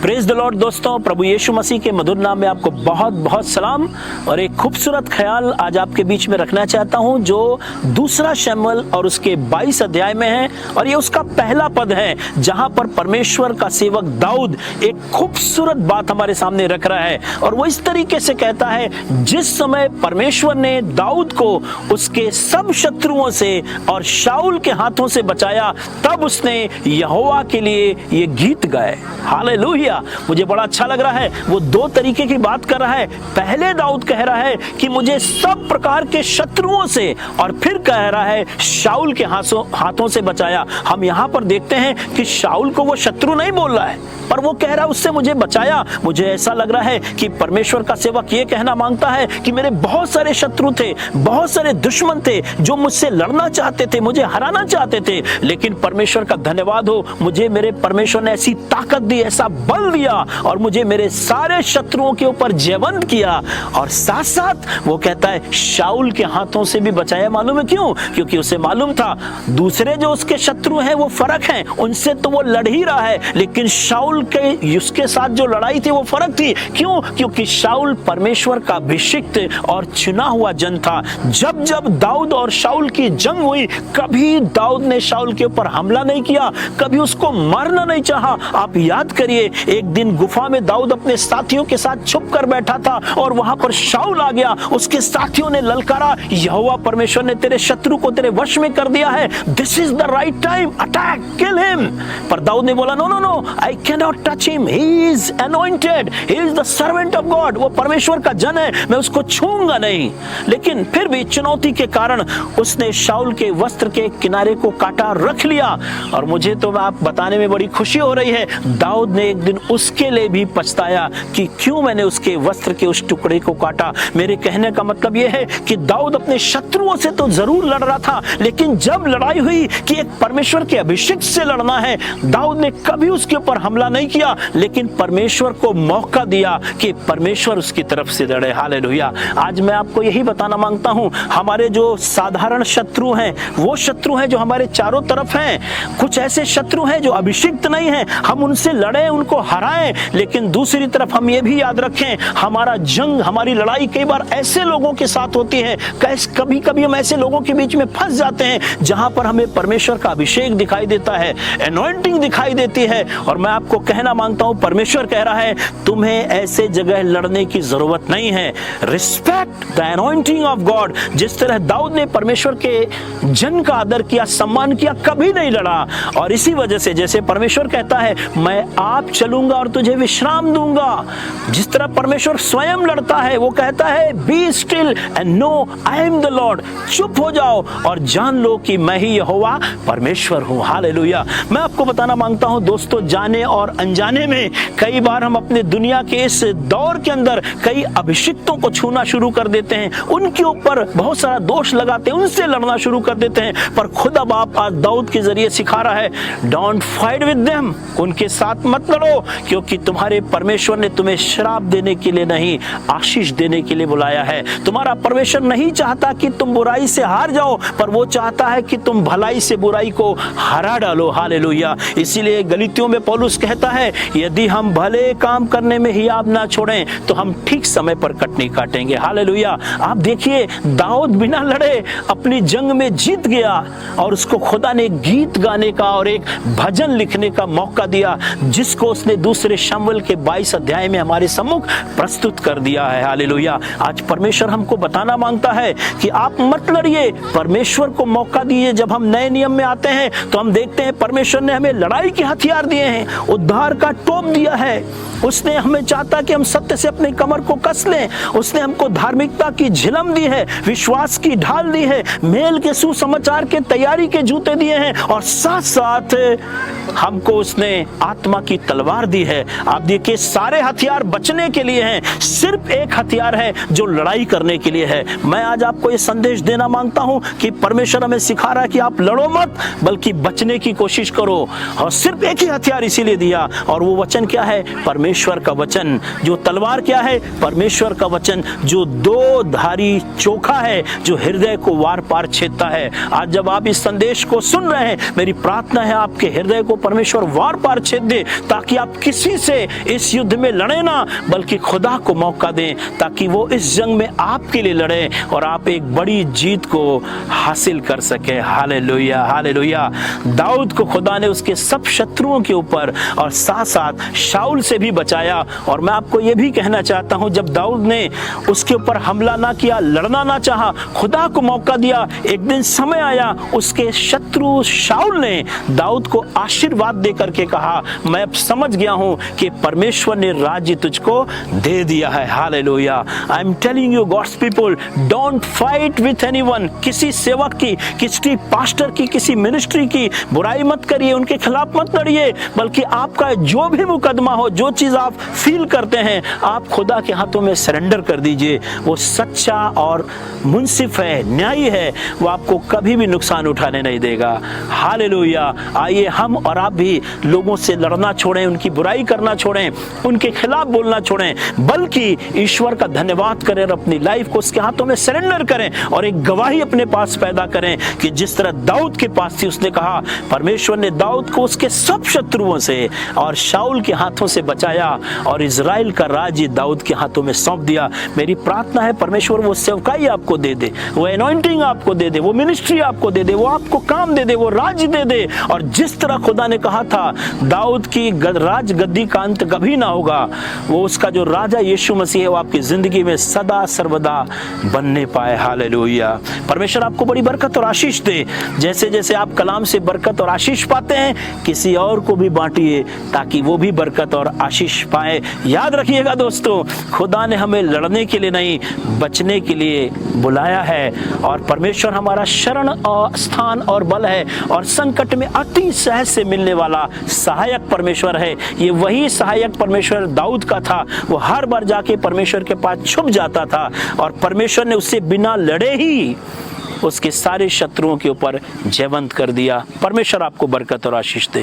Praise the Lord दोस्तों, प्रभु यीशु मसीह के मधुर नाम में आपको बहुत बहुत सलाम। और एक खूबसूरत ख्याल आज आपके बीच में रखना चाहता हूं जो दूसरा शमूएल और उसके 22 अध्याय में है, और ये उसका पहला पद है जहां पर परमेश्वर का सेवक दाऊद एक खूबसूरत बात हमारे सामने रख रहा है। और वो इस तरीके से कहता है, जिस समय परमेश्वर ने दाऊद को उसके सब शत्रुओं से और शाऊल के हाथों से बचाया, तब उसने यहोवा के लिए ये गीत गाए। हालेलुया। मुझे बड़ा अच्छा लग रहा है, वो दो तरीके की बात कर रहा है। पहले दाऊद कह रहा है कि मुझे सब प्रकार के शत्रुओं से, और फिर कह रहा है शाऊल के हाथों से बचाया। हम यहाँ पर देखते हैं कि शाऊल को वो शत्रु नहीं बोल रहा है, पर वो कह रहा है उससे मुझे बचाया। मुझे ऐसा लग रहा है कि परमेश्वर का सेवक ये कहना मांगता है कि मेरे बहुत सारे शत्रु थे, बहुत सारे दुश्मन थे जो मुझसे लड़ना चाहते थे, मुझे हराना चाहते थे, लेकिन परमेश्वर का धन्यवाद हो, मुझे मेरे परमेश्वर ने ऐसी ताकत दी, ऐसा बल दिया, और मुझे मेरे सारे शत्रुओं के ऊपर जयवंत किया। और साथ साथ वो कहता है शाऊल के हाथों से भी बचाया। मालूम है क्यों? क्योंकि उसे मालूम था दूसरे जो उसके शत्रु हैं वो फर्क हैं, उनसे तो वो लड़ ही रहा है, लेकिन शाऊल के उसके साथ जो लड़ाई थी वो फर्क थी। क्यों? क्योंकि शाऊल परमेश्वर का अभिषिक्त और चुना हुआ जन था। जब जब दाऊद और शाऊल की जंग हुई, कभी दाऊद ने शाऊल के ऊपर हमला नहीं किया, कभी उसको मारना नहीं चाहा। आप याद करिए, एक दिन गुफा में दाऊद अपने साथियों के साथ छुप कर बैठा था और वहां पर शाऊल आ गया। उसके साथियों ने ललकारा, यहोवा परमेश्वर ने तेरे शत्रु को तेरे वश में कर दिया है, this is the right time, attack, kill him. पर दाऊद ने बोला, no no no, I cannot touch him, he is anointed, he is the servant of God, वो परमेश्वर का जन है, मैं उसको छूऊंगा नहीं। लेकिन फिर भी चुनौती के कारण उसने शाऊल के वस्त्र के किनारे को काटा, रख लिया। और मुझे तो आप बताने में बड़ी खुशी हो रही है, दाऊद ने एक दिन उसके लिए भी पछताया कि क्यों मैंने उसके वस्त्र के उस टुकड़े को काटा। मेरे कहने का मतलब यह है कि दाऊद अपने शत्रुओं से तो जरूर लड़ रहा था, लेकिन जब लड़ाई हुई कि एक परमेश्वर के अभिषेक से लड़ना है, दाऊद ने कभी उसके ऊपर हमला नहीं किया, लेकिन परमेश्वर को मौका दिया कि परमेश्वर उसकी तरफ से लड़े। हालेलुया। आज मैं आपको यही बताना मांगता हूं, हमारे जो साधारण शत्रु हैं वो शत्रु हैं जो हमारे चारों तरफ हैं। कुछ ऐसे शत्रु हैं जो अभिषिक्त नहीं हैं, हम उनसे लड़ें, उनको हराएं, लेकिन दूसरी तरफ हम ये भी याद रखें, हमारा जंग, हमारी लड़ाई कई बार ऐसे लोगों के साथ होती है, कभी कभी हम ऐसे लोगों के बीच में फंस जाते हैं जहां पर हमें परमेश्वर का अभिषेक दिखाई देता है, एनॉइंटिंग दिखाई देती है। और मैं आपको कहना मांगता हूं, परमेश्वर कह रहा है तुम्हें ऐसे जगह लड़ने की जरूरत नहीं है। Respect the anointing of God. जिस तरह दाऊद ने परमेश्वर के जन का आदर किया, सम्मान किया, कभी नहीं लड़ा। और इसी वजह से जैसे परमेश्वर कहता है मैं आप चलूंगा और तुझे विश्राम दूंगा, जिस तरह परमेश्वर स्वयं लड़ता है, वो कहता है be still and know I am the Lord, चुप हो जाओ और जान लो कि मैं ही यहोवा परमेश्वर हूं। हालेलुया। मैं आपको बताना मांगता हूं दोस्तों, जाने और अनजाने में कई बार हम अपने दुनिया के इस दौर के अंदर कई अभिषिक्तों को छूना शुरू कर देते हैं, उनके ऊपर बहुत सारा दोष लगाते हैं, उनसे लड़ना शुरू कर देते हैं। पर खुदा बाप आज दाऊद के जरिए सिखा रहा है, डोंट फाइट विद देम, उनके साथ मत लड़ो, क्योंकि तुम्हारे परमेश्वर ने तुम्हें श्राप देने के लिए नहीं, आशीष देने के लिए बुलाया है। तुम्हारा परमेश्वर नहीं चाहता कि तुम बुराई से हार जाओ, पर वो चाहता है कि तुम भलाई से बुराई को हरा डालो। हालेलुया। इसीलिए गलीतियों में पौलुस कहता है, यदि हम भले काम करने में हियाब ना छोड़ें तो हम ठीक समय पर कटनी काटेंगे। हालेलुया। आप देखिए, दाऊद बिना लड़े अपनी जंग में जीत गया, और उसको खुदा ने गीत गाने का और एक भजन लिखने का मौका दिया, जिसको उसने दूसरे शमूएल के 22 अध्याय में हमारे सम्मुख प्रस्तुत कर दिया है। हालेलुया। आज परमेश्वर हमको बताना मांगता है कि आप मत लड़िए, परमेश्वर को मौका दिए। जब हम नए नियम में आते हैं तो हम देखते हैं परमेश्वर ने हमें लड़ाई के हथियार दिए हैं, उद्धार का टोप दिया है। उसने हमें चाहता कि हम सत्य से अपनी कमर को कस लें। उसने हमको धार्मिकता की झिलम दी है, विश्वास की ढाल दी है, मेल के सुसमाचार के तैयारी के जूते दिए हैं, और साथ साथ हमको उसने आत्मा की तलवार दी है। आप देखिए, सारे हथियार बचने के लिए हैं, सिर्फ एक हथियार है जो लड़ाई करने के लिए है। मैं आज आपको ये संदेश देना मांगता हूं कि परमेश्वर हमें सिखा रहा है कि आप लड़ो मत, बल्कि बचने की कोशिश करो। और सिर्फ एक ही हथियार इसीलिए दिया, और वो वचन क्या है? परमेश्वर परमेश्वर का वचन, जो तलवार क्या है? परमेश्वर का वचन, जो दो धारी चोखा है, जो हृदय को वार पार छेदता है। आज जब आप इस संदेश को सुन रहे हैं, मेरी प्रार्थना है आपके हृदय को परमेश्वर वार पार छेद दे, ताकि आप किसी से इस युद्ध में लड़े ना, बल्कि खुदा को मौका दें, ताकि वो इस जंग में आपके लिए लड़े और आप एक बड़ी जीत को हासिल कर सके। Hallelujah, hallelujah. दाऊद को खुदा ने उसके सब शत्रुओं के ऊपर और साथ साथ शाऊल से भी बचाया। और मैं आपको यह भी कहना चाहता हूं, जब दाऊद ने उसके ऊपर हमला ना किया, लड़ना ना चाहा, खुदा को मौका दिया, एक दिन समय आया, उसके शत्रु शाऊल ने दाऊद को आशीर्वाद दे करके कहा, मैं अब समझ गया हूं कि परमेश्वर ने राज्य तुझको दे दिया है। Hallelujah. I am telling you God's people, don't fight with anyone. किसी सेवक की, किसी पास्टर की, किसी मिनिस्ट्री की बुराई मत करिए, उनके खिलाफ मत लड़िए, बल्कि आपका जो भी मुकदमा हो, जो चीज आप फील करते हैं, आप खुदा के हाथों में सरेंडर कर दीजिए। वो सच्चा और मुंसिफ है, न्यायी है, वो आपको कभी भी नुकसान उठाने नहीं देगा। हालेलुया। आइए हम और आप भी लोगों से लड़ना छोड़ें, उनकी बुराई करना छोड़ें, उनके खिलाफ बोलना छोड़ें, बल्कि ईश्वर का धन्यवाद करें और अपनी लाइफ को उसके हाथों में सरेंडर करें और एक गवाही अपने पास पैदा करें कि जिस तरह दाऊद के पास थी, उसने कहा परमेश्वर ने दाऊद को उसके सब शत्रुओं से और शाऊल के हाथों से बचाया और इजराइल का राज्य दाऊद के हाथों में सौंप दिया। मेरी प्रार्थना है परमेश्वर वो सेवकाई आपको दे दे, वो एनॉइंटिंग आपको दे दे, वो मिनिस्ट्री आपको दे दे, वो आपको काम दे दे, वो राज्य दे दे। और जिस तरह खुदा ने कहा था दाऊद की राज गद्दी का अंत कभी ना होगा, वो उसका जो राजा यीशु मसीह है वो आपकी जिंदगी में सदा सर्वदा बनने पाए। हालेलुया। परमेश्वर आपको बड़ी बरकत और आशीष दे। जैसे जैसे आप कलाम से बरकत और आशीष पाते हैं, किसी और को भी बांटिए ताकि वो भी बरकत और आशीष पाए। याद रखिएगा दोस्तों, खुदा ने हमें लड़ने के लिए नहीं, बचने के लिए बुलाया है। और परमेश्वर हमारा शरण और स्थान और बल है और संकट में अति सहज से मिलने वाला सहायक परमेश्वर है। ये वही सहायक परमेश्वर दाऊद का था। वो हर बार जाके परमेश्वर के पास छुप जाता था और परमेश्वर ने उससे बिना लड़े ही उसके सारे शत्रुओं के ऊपर जयवंत कर दिया। परमेश्वर आपको बरकत और आशीष दे।